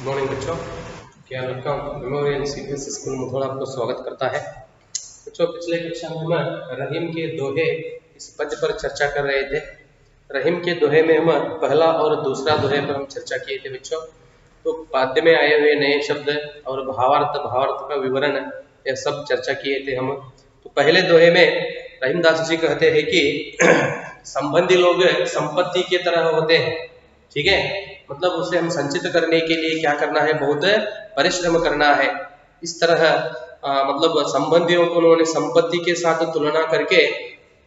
Good morning बच्चों, क्या आपका मेमोरियल सीबीएसई स्कूल में थोड़ा आपको स्वागत करता है। बच्चों, पिछले कक्षा में हम रहीम के दोहे इस पद पर चर्चा कर रहे थे। रहीम के दोहे में हम पहला और दूसरा दोहे पर हम चर्चा किए थे बच्चों। तो पाद्य में आए हुए नए शब्द और भावार्थ का विवरण, यह सब चर्चा किए थे हम। तो पहले दोहे में रहीमदास जी कहते हैं कि संबंधी लोग संपत्ति की तरह होते हैं, ठीक है। मतलब उसे हम संचित करने के लिए क्या करना है, बहुत परिश्रम करना है। इस तरह मतलब संबंधियों को उन्होंने संपत्ति के साथ तुलना करके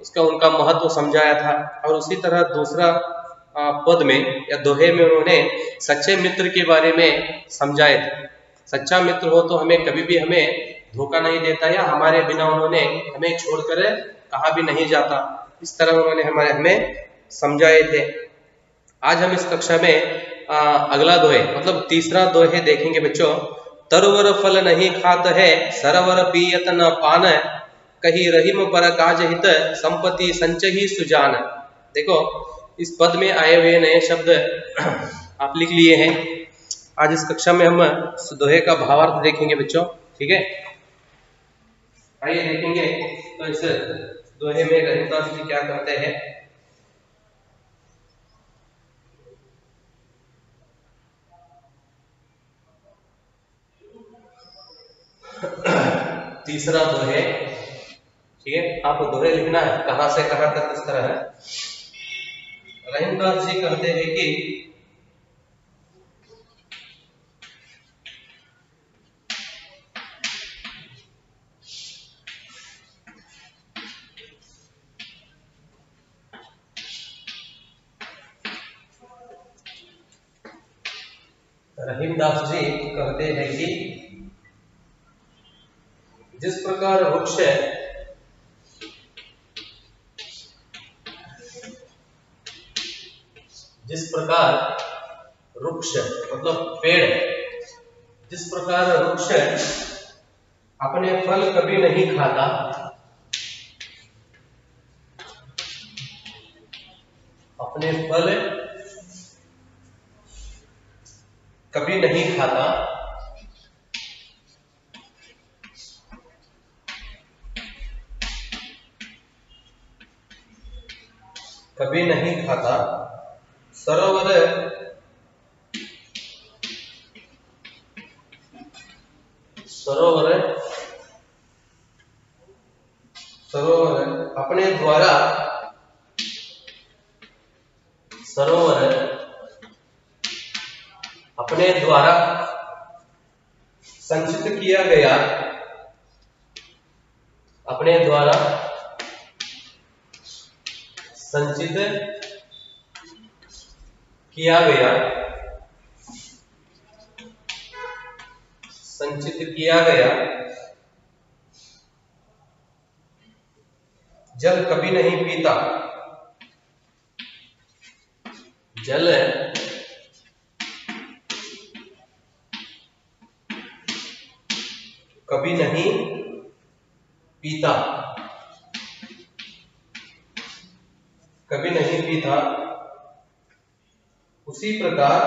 उसका उनका महत्व समझाया था। और उसी तरह दूसरा पद में या दोहे में उन्होंने सच्चे मित्र के बारे में समझाए थे। सच्चा मित्र हो तो हमें कभी भी हमें धोखा नहीं देता, या हमारे बिना उन्होंने हमें छोड़कर कहाँ भी नहीं जाता। इस तरह उन्होंने हमें समझाए थे। आज हम इस कक्षा में अगला दोहे मतलब तीसरा दोहे देखेंगे बच्चों। तरुवर फल नहीं खात है, सरवर पियत न पान, कही रहीम पर काज हित, संपत्ति संचही सुजान। देखो, इस पद में आए हुए नए शब्द आप लिख लिए हैं। आज इस कक्षा में हम दोहे का भावार्थ देखेंगे बच्चों, ठीक है। आइए देखेंगे तो इस दोहे में रहीमदास जी क्या करते हैं। तीसरा दोहे, ठीक है। आपको दोहे लिखना है, कहां से कहां तक किस तरह है। रहीमदास जी कहते हैं कि रहीमदास जी कहते हैं कि जिस प्रकार वृक्ष मतलब पेड़, जिस प्रकार वृक्ष अपने फल कभी नहीं खाता, अपने फल कभी नहीं खाता, कभी नहीं खाता, सरोवर सरोवर सरोवर अपने द्वारा सरोवर अपने द्वारा संचित किया गया, अपने द्वारा संचित किया गया, संचित किया गया जल कभी नहीं पीता, जल कभी नहीं पीता, कभी नहीं पीता। उसी प्रकार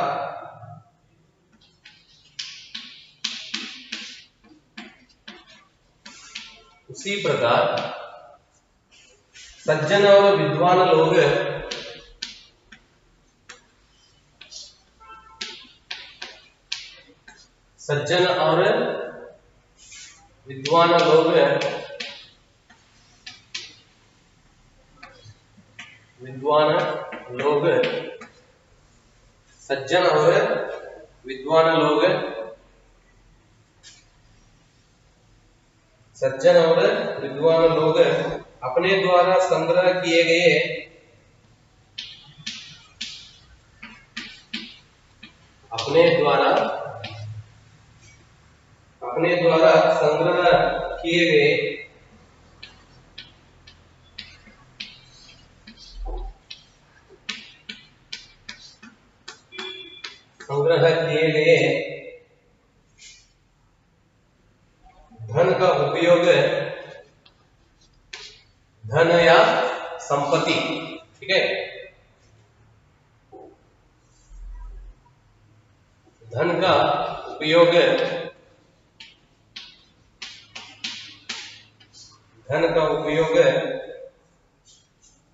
सज्जन और विद्वान लोग सज्जन और विद्वान लोग सज्जन और विद्वान लोग सज्जन और विद्वान लोग अपने द्वारा संग्रह किए गए अपने द्वारा संग्रह किए गए धन का उपयोग धन या संपत्ति, ठीक है, धन का उपयोग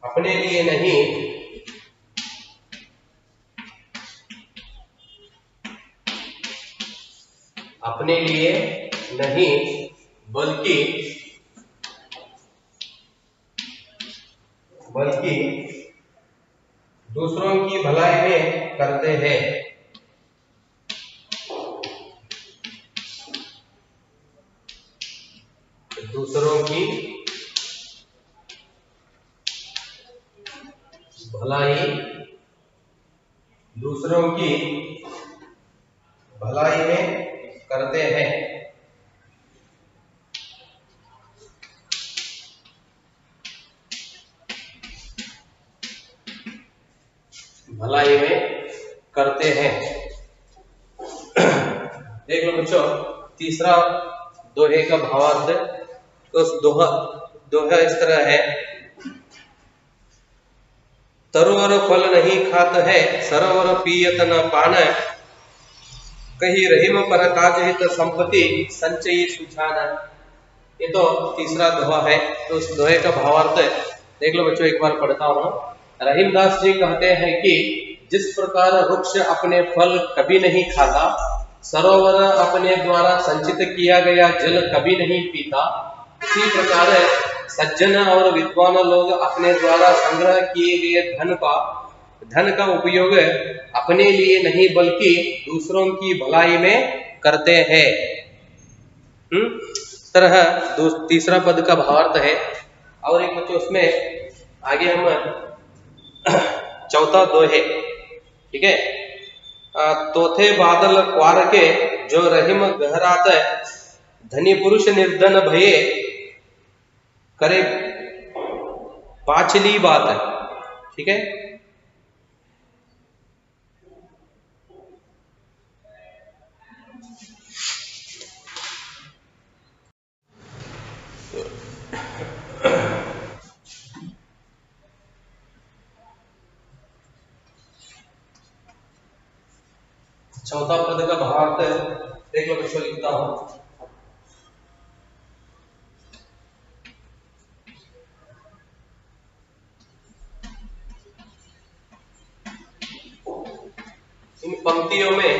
अपने लिए नहीं बल्कि दूसरों की भलाई में करते हैं। दूसरों की भलाई में करते हैं। भलाई में करते हैं। देख लो बच्चों, तीसरा दोहे का भावार्थ। तो दोहा इस तरह है, तरुवर फल नहीं खात है, सरोवर पियत न पान, कही रहीम पर काज हित संपत्ति, संचयी सुजान। ये तो तीसरा दोहा है। तो उस दोहे का भावार्थ देख लो बच्चों, एक बार पढ़ता हूँ। रहीमदास जी कहते हैं कि जिस प्रकार वृक्ष अपने फल कभी नहीं खाता, सरोवर अपने द्वारा संचित किया गया जल कभी नहीं पीता, इसी प्रकार सज्जन और विद्वान लोग अपने द्वारा संग्रह किए गए धन का उपयोग अपने लिए नहीं बल्कि दूसरों की भलाई में करते हैं। इस तरह तीसरा पद का भावार्थ है। और एक बच्चों उसमें आगे हम चौथा दोहे, ठीक है। तोथे बादल क्वार के, जो रहीम गहरात, धनी पुरुष निर्धन भये, करे पाछली बात। ठीक है। चौथा पद का भावार्थ देख लो बच्चों, लिखता हूं। इन पंक्तियों में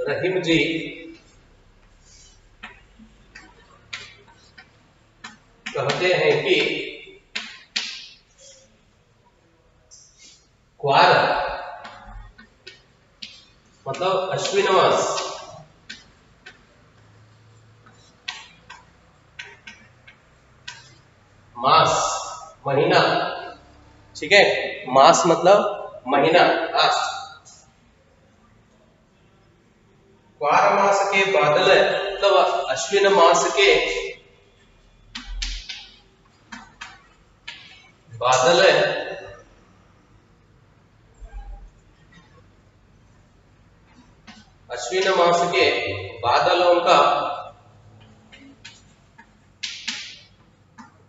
रहीम जी कहते हैं कि क्वार मतलब अश्विन मास महीना, ठीक है। मास मतलब महीना, मास। क्वार मास के बादल मतलब अश्विन मास के बादल अश्विन मास के बादलों का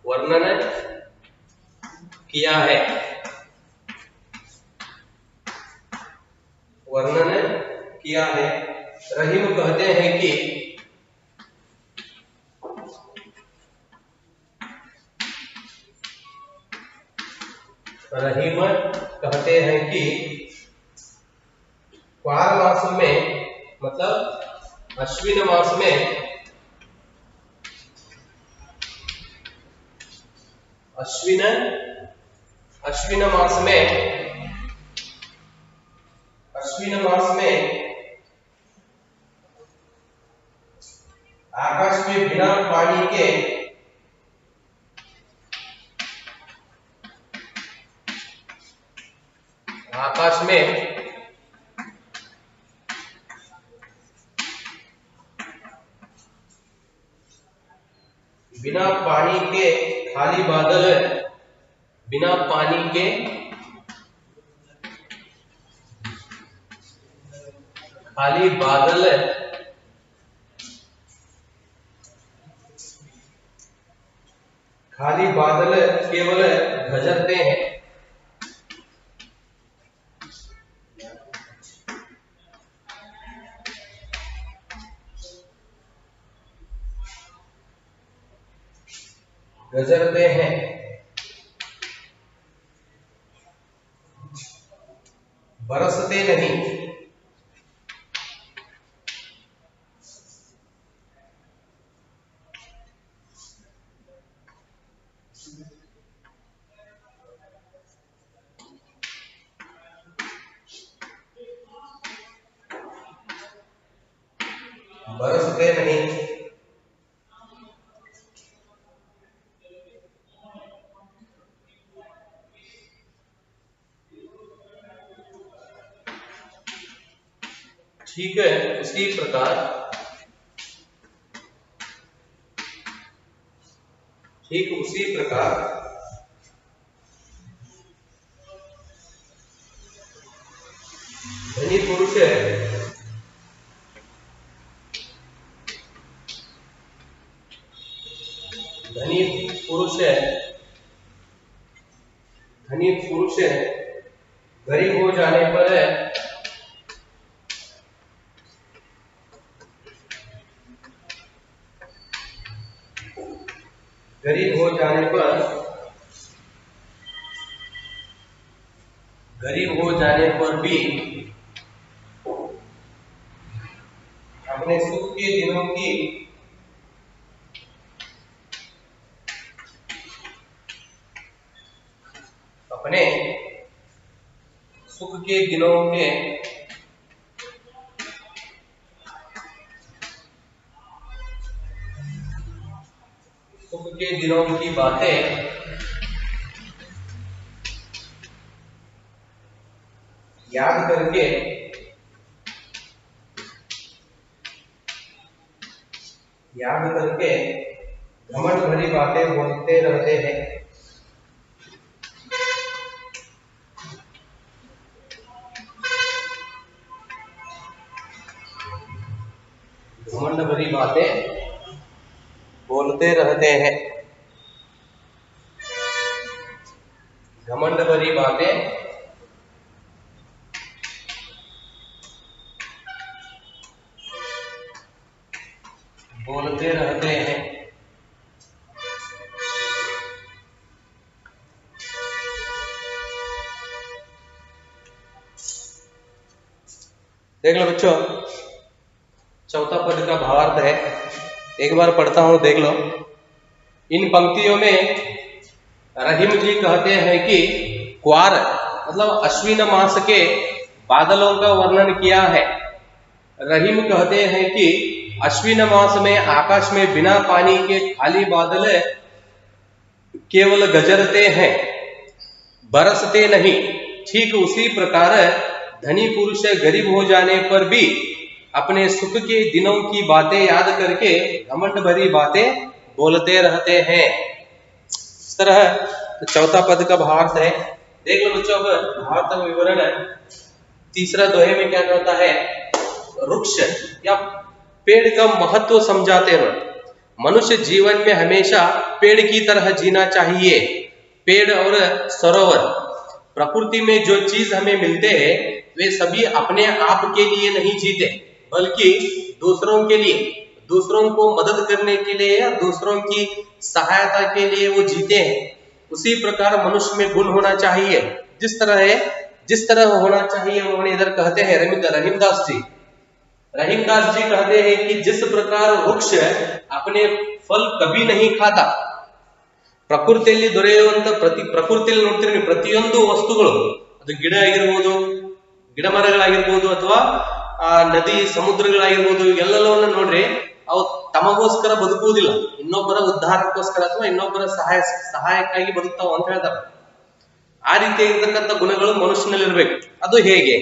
वर्णन किया है। रहीम कहते हैं कि क्वार मास में मतलब अश्विन मास में आकाश में बिना पानी के खाली बादल, बिना पानी के खाली बादल केवल गरजते हैं। गजरते हैं, बरसते नहीं, बरसते नहीं, ठीक है। उसी प्रकार धनी पुरुष है, धनी पुरुष है, धनी पुरुष है, गरीब हो जाने पर है, गरीब हो जाने पर, गरीब हो जाने पर भी अपने सुख के दिनों की, अपने सुख के दिनों के सुख के दिनों की बातें याद करके घमंड भरी बातें बोलते रहते हैं, घमंड भरी बातें बोलते रहते हैं, घमंड भरी बातें बोलते रहते हैं। देख लो बच्चों, चौथा पद का भावार्थ है, एक बार पढ़ता हूं, देख लो। इन पंक्तियों में रहीम जी कहते हैं कि क्वार मतलब अश्विन मास के बादलों का वर्णन किया है। रहीम कहते हैं कि अश्विन मास में आकाश में बिना पानी के खाली बादल केवल गजरते हैं, बरसते नहीं। ठीक उसी प्रकार धनी पुरुष गरीब हो जाने पर भी अपने सुख के दिनों की बातें याद करके घमंड भरी बातें बोलते रहते हैं। इस तरह चौथा पद का भावार्थ है। देख लो बच्चों, भावार्थ का विवरण है। तीसरा दोहे में क्या कहता है, वृक्ष या पेड़ का महत्व समझाते हैं। मनुष्य जीवन में हमेशा पेड़ की तरह जीना चाहिए। पेड़ और सरोवर, प्रकृति में जो चीज हमें मिलते हैं वे सभी अपने आप के लिए नहीं जीते, बल्कि दूसरों के लिए, दूसरों को मदद करने के लिए या दूसरों की सहायता के लिए वो जीते हैं। उसी प्रकार मनुष्य में गुण होना चाहिए, जिस तरह होना चाहिए। उन्होंने इधर कहते हैं रहीमदास जी कहते हैं कि जिस प्रकार वृक्ष अपने फल कभी नहीं खाता, ಪ್ರಕೃತಿಯಲ್ಲಿ ದೊರೆಯುವಂತ ಪ್ರಕೃತಿಯಲ್ಲಿ ನೋಡ್ತೀರಿ ಪ್ರತಿಯೊಂದು ವಸ್ತುಗಳು, ಅದು ಗಿಡ ಆಗಿರ್ಬೋದು, ಗಿಡ ಮರಗಳಾಗಿರ್ಬೋದು, ಅಥವಾ ನದಿ ಸಮುದ್ರಗಳಾಗಿರ್ಬೋದು, ಎಲ್ಲವನ್ನ ನೋಡ್ರಿ ಅವು ತಮಗೋಸ್ಕರ ಬದುಕುವುದಿಲ್ಲ, ಇನ್ನೊಬ್ಬರ ಉದ್ಧಾರಕ್ಕೋಸ್ಕರ ಅಥವಾ ಇನ್ನೊಬ್ಬರ ಸಹಾಯಕ್ಕಾಗಿ ಬದುಕ್ತಾವ ಅಂತ ಹೇಳ್ತಾರೆ. ಆ ರೀತಿ ಇರ್ತಕ್ಕಂಥ ಗುಣಗಳು ಮನುಷ್ಯನಲ್ಲಿ ಇರ್ಬೇಕು. ಅದು ಹೇಗೆ?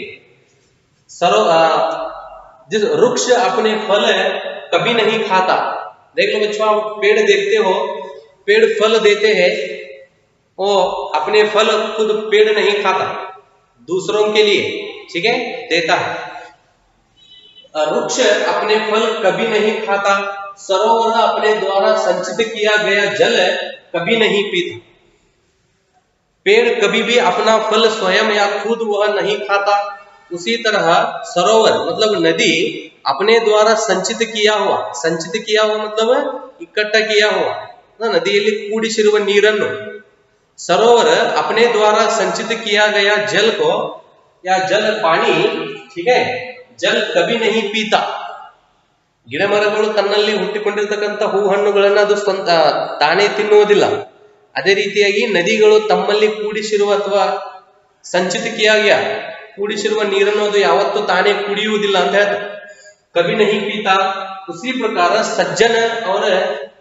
जिस वृक्ष अपने फल कभी नहीं खाता। देख लो बच्चों, आप पेड़ देखते हो, पेड़ फल देते हैं, वो अपने फल खुद पेड़ नहीं खाता, दूसरों के लिए, ठीक है, देता है। वृक्ष अपने फल कभी नहीं खाता, सरोवर अपने द्वारा संचित किया गया जल कभी नहीं पीता। पेड़ कभी भी अपना फल स्वयं या खुद वह नहीं खाता। उसी तरह सरोवर मतलब नदी अपने द्वारा संचित किया हुआ मतलब इकट्ठा किया हुआ ನದಿಯಲ್ಲಿ ಕೂಡಿಸಿರುವ ನೀರನ್ನು सरोवर अपने द्वारा संचित किया गया जल को या जल पानी, ठीक है, जल कभी नहीं पीता. ಗಿಡ ಮರಗಳು ತನ್ನಲ್ಲಿ ಹುಟ್ಟಿಕೊಂಡಿರ್ತಕ್ಕಂಥ ಹೂ ಹಣ್ಣುಗಳನ್ನ ಅದು ಸ್ವಂತ ತಾನೇ ತಿನ್ನುವುದಿಲ್ಲ. ಅದೇ ರೀತಿಯಾಗಿ ನದಿಗಳು ತಮ್ಮಲ್ಲಿ ಕೂಡಿಸಿರುವ ಅಥವಾ ಸಂಚಿತ ಕಿಯಾ ಗಯಾ ಕೂಡಿಸಿರುವ ನೀರನ್ನು ಅದು ಯಾವತ್ತೂ ತಾನೇ ಕುಡಿಯುವುದಿಲ್ಲ ಅಂತ ಹೇಳ್ತಾರೆ. ಕಭಿ ನಹಿ ಪೀತಾ. उसी प्रकार सज्जन और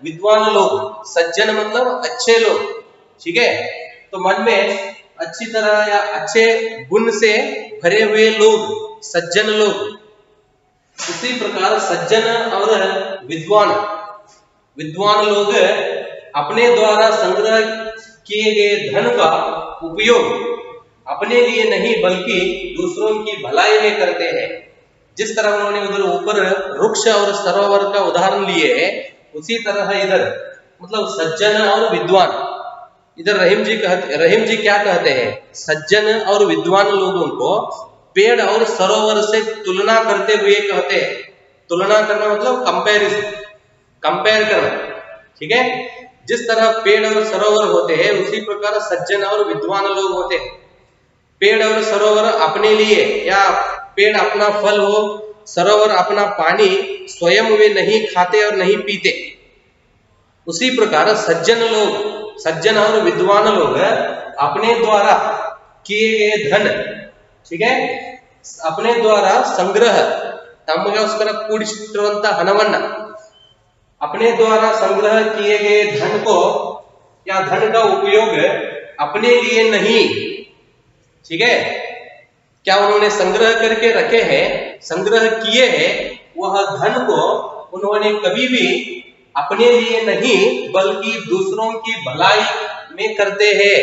विद्वान लोग, सज्जन मतलब अच्छे लोग, ठीक है, तो मन में अच्छी तरह या अच्छे गुण से भरे हुए लोग सज्जन लोग. उसी प्रकार सज्जन और विद्वान, विद्वान लोग अपने द्वारा संग्रह किए गए धन का उपयोग अपने लिए नहीं बल्कि दूसरों की भलाई में करते हैं. जिस तरह उन्होंने उधर ऊपर वृक्ष और सरोवर का उदाहरण लिए है, उसी तरह इधर मतलब सज्जन और विद्वान. इधर रहीम जी क्या कहते हैं? सज्जन और विद्वान लोगों को पेड़ और सरोवर से तुलना करते हुए कहते हैं. तुलना करना मतलब कंपैरिजन, कंपेयर करना, ठीक है. जिस तरह पेड़ और सरोवर होते हैं उसी प्रकार सज्जन और विद्वान लोग होते हैं. पेड़ और सरोवर अपने लिए या पेड़ अपना फल हो, सरोवर अपना पानी स्वयं वे नहीं खाते और नहीं पीते. उसी प्रकार सज्जन लोग, सज्जन और विद्वान लोग अपने द्वारा किए गए धन, ठीक है, अपने द्वारा संग्रह तमಗೋಸ್ಕರ ಕೂಡಿಸಿಟ್ಟಿರುವಂತ ಹಣವನ್ನ अपने द्वारा संग्रह किए गए धन को या धन का उपयोग अपने लिए नहीं, ठीक है, क्या उन्होंने संग्रह करके रखे हैं, संग्रह किए हैं, वह धन को उन्होंने कभी भी अपने लिए नहीं बल्कि दूसरों की भलाई में करते हैं.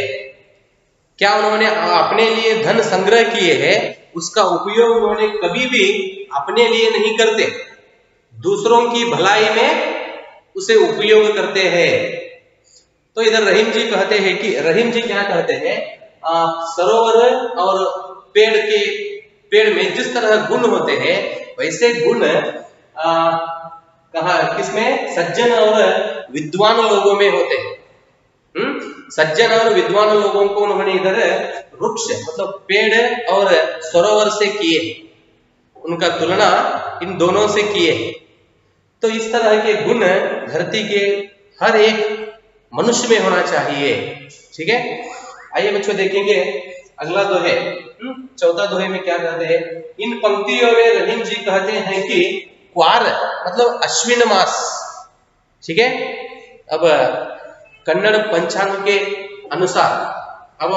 क्या उन्होंने अपने लिए धन संग्रह किए हैं, उसका उपयोग उन्होंने कभी भी अपने लिए नहीं करते, दूसरों की भलाई में उसे उपयोग करते हैं. तो इधर रहीम जी कहते हैं कि रहीम जी क्या कहते हैं, सरोवर और पेड़ में जिस तरह गुण होते हैं वैसे गुण कहा किसमें? सज्जन और विद्वान लोगों में होते हैं. सज्जन और विद्वान लोगों को उन्होंने इधर वृक्ष मतलब पेड़ और सरोवर से किए, उनका तुलना इन दोनों से किए. तो इस तरह के गुण धरती के हर एक मनुष्य में होना चाहिए, ठीक है. आइए बच्चों देखेंगे अगला दोहे. 14 दोहे में क्या कहते हैं? इन पंक्तियों में रहीम जी कहते हैं कि क्वार मतलब अश्विन मास, ठीक है. अब कन्नड़ पंचांग के अनुसार अब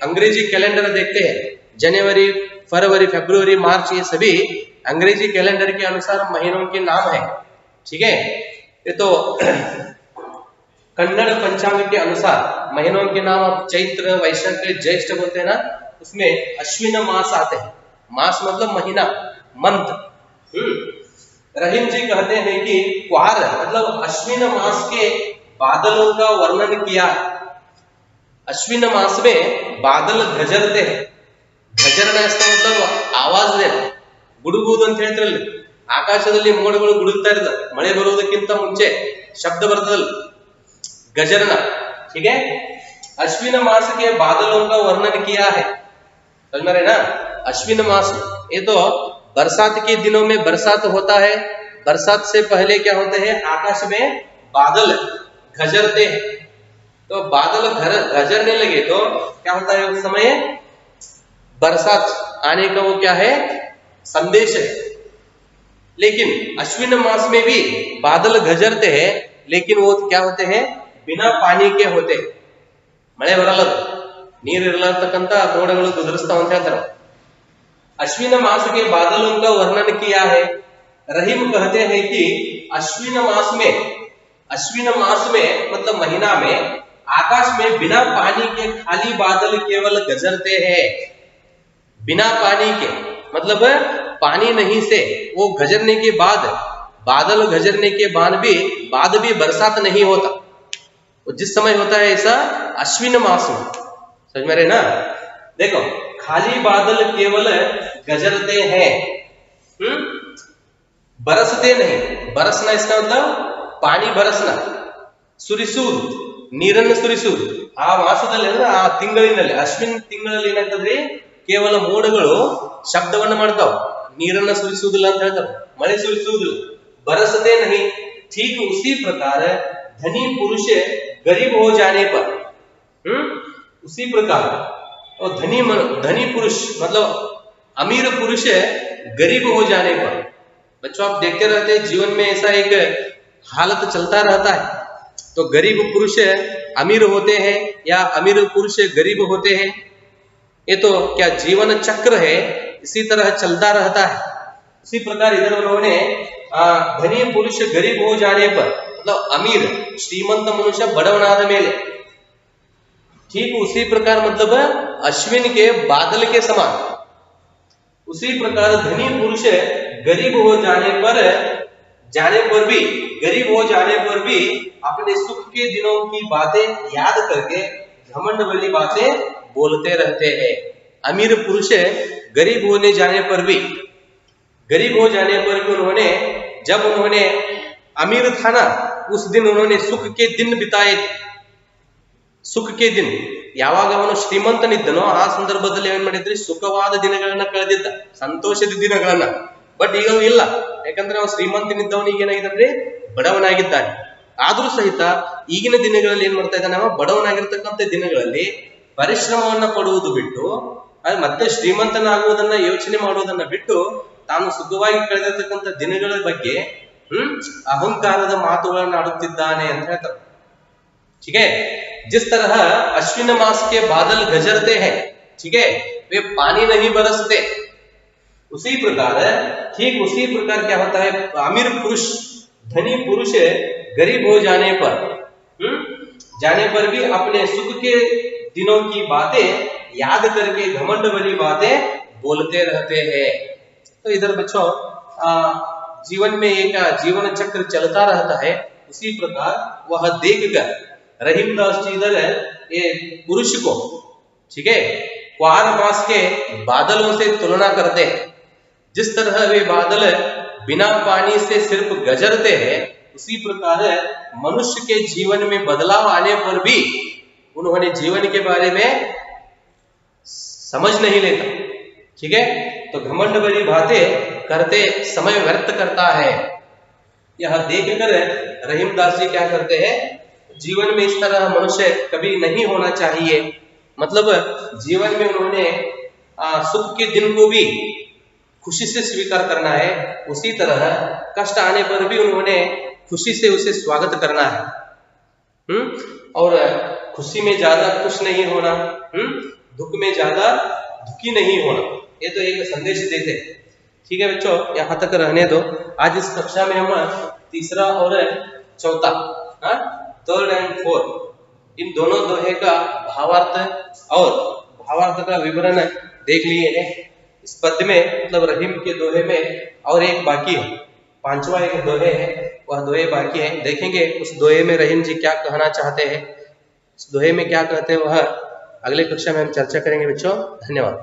अंग्रेजी कैलेंडर देखते हैं, जनवरी, फरवरी, फरवरी, मार्च, ये सभी अंग्रेजी कैलेंडर के अनुसार महीनों के नाम है, ठीक है. ये तो कन्नड़ पंचांग के अनुसार महीनों के नाम अब चैत्र, वैशाख, ज्येष्ठ बोलते हैं ना, उसमें अश्विन मास आते हैं. मास मतलब महीना, मंथ. रहीम जी कहते हैं कि क्वार मतलब अश्विन मास के बादलों का वर्णन किया. अश्विन मास में बादल गजरते हैं. ಗಜರಣ मतलब आवाज देना, ಗುಡುಗುವುದು ಅಂತ ಹೇಳ್ತಿರಲ್ಲ, ಆಕಾಶದಲ್ಲಿ ಮೋಡಗಳು ಗುಡುಗ್ತಾ ಇರ್ತದೆ, ಮಳೆ ಬರುವುದಕ್ಕಿಂತ ಮುಂಚೆ ಶಬ್ದ ಬರ್ತದಲ್ಲ, गजरना, ठीक है. अश्विन मास के बादलों का वर्णन किया है, समझ में रहे ना. अश्विन मास ये तो बरसात के दिनों में बरसात होता है. बरसात से पहले क्या होते हैं? आकाश में बादल गजरते हैं. तो बादल गजरने लगे तो क्या होता है? उस समय बरसात आने का वो क्या है? संदेश है. लेकिन अश्विन मास में भी बादल गजरते हैं, लेकिन वो क्या होते हैं? बिना पानी के होते. ಮಳೆ ಬರಲ್ಲ, ನೀರು ಇರಲಾರ್ತಕ್ಕಂತ ಮೋಡಗಳು ಗುದರಿಸ್ತಾವ ಅಂತ ಹೇಳ್ತಾರೆ. अश्विन मास के बादलों का वर्णन किया है. रहीम कहते हैं कि अश्विन मास में मतलब महीना में आकाश में बिना पानी के खाली बादल केवल गजरते हैं. बिना पानी के मतलब पानी नहीं से वो गजरने के बाद, बादल गजरने के बाद भी बरसात नहीं होता. जिस समय होता है ऐसा अश्विन मास में, समझ में रहे ना. देखो खाली बादल केवल गजरते हैं, बरसते नहीं. बरसना इसका मतलब पानी बरसना, ಸುರಿಸುವುದು, ನೀರನ್ನು ಸುರಿಸುವುದು. ಆ ಮಾಸದಲ್ಲಿ ಅಂದ್ರೆ ಆ ತಿಂಗಳಿನಲ್ಲಿ, ಅಶ್ವಿನ್ ತಿಂಗಳಲ್ಲಿ ಏನಾಗ್ತದ್ರಿ, ಕೇವಲ ಮೋಡಗಳು ಶಬ್ದವನ್ನ ಮಾಡ್ತಾವ, ನೀರನ್ನ ಸುರಿಸುವುದಿಲ್ಲ ಅಂತ ಹೇಳ್ತಾರೆ, ಮಳೆ ಸುರಿಸುವುದಿಲ್ಲ. ಬರಸತೆ ನಹಿ, ठीक उसी प्रकार धनी पुरुष गरीब हो जाने पर, उसी प्रकार और धनी पुरुष मतलब अमीर पुरुष गरीब हो जाने पर। बच्चों आप देखते रहते हैं जीवन में ऐसा एक हालत चलता रहता है, तो गरीब पुरुष अमीर होते हैं या अमीर पुरुष गरीब होते हैं, ये तो क्या जीवन चक्र है, इसी तरह चलता रहता है। उसी प्रकार इधर उन्होंने धनी पुरुष गरीब हो जाने पर मतलब अमीर श्रीमंत मनुष्य बड़वनाद मेले, ठीक उसी प्रकार मतलब अश्विन के बादल के समान, उसी प्रकार धनी पुरुष गरीब हो जाने पर भी गरीब हो जाने पर भी अपने सुख के दिनों की बातें याद करके घमंड वाली बातें बोलते रहते हैं। अमीर पुरुष गरीब होने जाने पर भी, गरीब हो जाने पर भी उन्होंने, जब उन्होंने अमीर था ना, उस दिन उन्होंने सुख के दिन बिताए थे। ಸುಖ ಕೆ ದಿನ, ಯಾವಾಗ ಅವನು ಶ್ರೀಮಂತನಿದ್ದನೋ ಆ ಸಂದರ್ಭದಲ್ಲಿ ಏನ್ ಮಾಡಿದ್ರಿ, ಸುಖವಾದ ದಿನಗಳನ್ನ ಕಳೆದಿದ್ದ, ಸಂತೋಷದ ದಿನಗಳನ್ನ. ಬಟ್ ಈಗ ಇಲ್ಲ, ಯಾಕಂದ್ರೆ ಅವನು ಶ್ರೀಮಂತನಿದ್ದವನಿಗೆ ಏನಾಗಿದ್ದಾನೆ, ಬಡವನಾಗಿದ್ದಾನೆ. ಆದ್ರೂ ಸಹಿತ ಈಗಿನ ದಿನಗಳಲ್ಲಿ ಏನ್ ಮಾಡ್ತಾ ಇದ್ದಾನೆ, ಬಡವನಾಗಿರ್ತಕ್ಕಂಥ ದಿನಗಳಲ್ಲಿ ಪರಿಶ್ರಮವನ್ನ ಪಡುವುದು ಬಿಟ್ಟು, ಮತ್ತೆ ಶ್ರೀಮಂತನಾಗುವುದನ್ನ ಯೋಚನೆ ಮಾಡುವುದನ್ನ ಬಿಟ್ಟು, ತಾನು ಸುಖವಾಗಿ ಕಳೆದಿರ್ತಕ್ಕಂಥ ದಿನಗಳ ಬಗ್ಗೆ ಅಹಂಕಾರದ ಮಾತುಗಳನ್ನ ಆಡುತ್ತಿದ್ದಾನೆ ಅಂತ ಹೇಳ್ತಾರೆ. ठीक है, जिस तरह अश्विन मास के बादल गजरते हैं, ठीक है, वे पानी नहीं बरसते, उसी प्रकार ठीक उसी प्रकार क्या होता है, अमीर पुरुष धनी पुरुष गरीब हो जाने पर भी अपने सुख के दिनों की बातें याद करके घमंड वाली बातें बोलते रहते हैं। तो इधर बच्चों जीवन में एक जीवन चक्र चलता रहता है, उसी प्रकार वह देखकर रहीमदास जी इधर ये पुरुष को, ठीक है, क्वार मास के बादलों से तुलना करते हैं। जिस तरह वे बादल बिना पानी से सिर्फ गजरते हैं, उसी प्रकार मनुष्य के जीवन में बदलाव आने पर भी उन्होंने जीवन के बारे में समझ नहीं लेता, ठीक है, तो घमंड वाली बातें करते समय व्यर्थ करता है। यह देखकर रहीमदास जी क्या करते हैं, जीवन में इस तरह मनुष्य कभी नहीं होना चाहिए। मतलब जीवन में उन्होंने सुख के दिन को भी खुशी से स्वीकार करना है, उसी तरह कष्ट आने पर भी उन्होंने खुशी से उसे स्वागत करना है। और खुशी में ज्यादा खुश नहीं होना, दुख में ज्यादा दुखी नहीं होना, ये तो एक संदेश देते। ठीक है बच्चों, यहाँ तक रहने दो। आज इस कक्षा में हम तीसरा और चौथा, थर्ड एंड फोर्थ, इन दोनों दोहे का भावार्थ और भावार्थ का विवरण देख लिए हैं। इस पद्य में मतलब रहीम के दोहे में और एक बाकी है, पांचवा एक दोहे है, वह दोहे बाकी है। देखेंगे उस दोहे में रहीम जी क्या कहना चाहते हैं, उस दोहे में क्या कहते हैं, वह अगले कक्षा में हम चर्चा करेंगे बच्चों। धन्यवाद।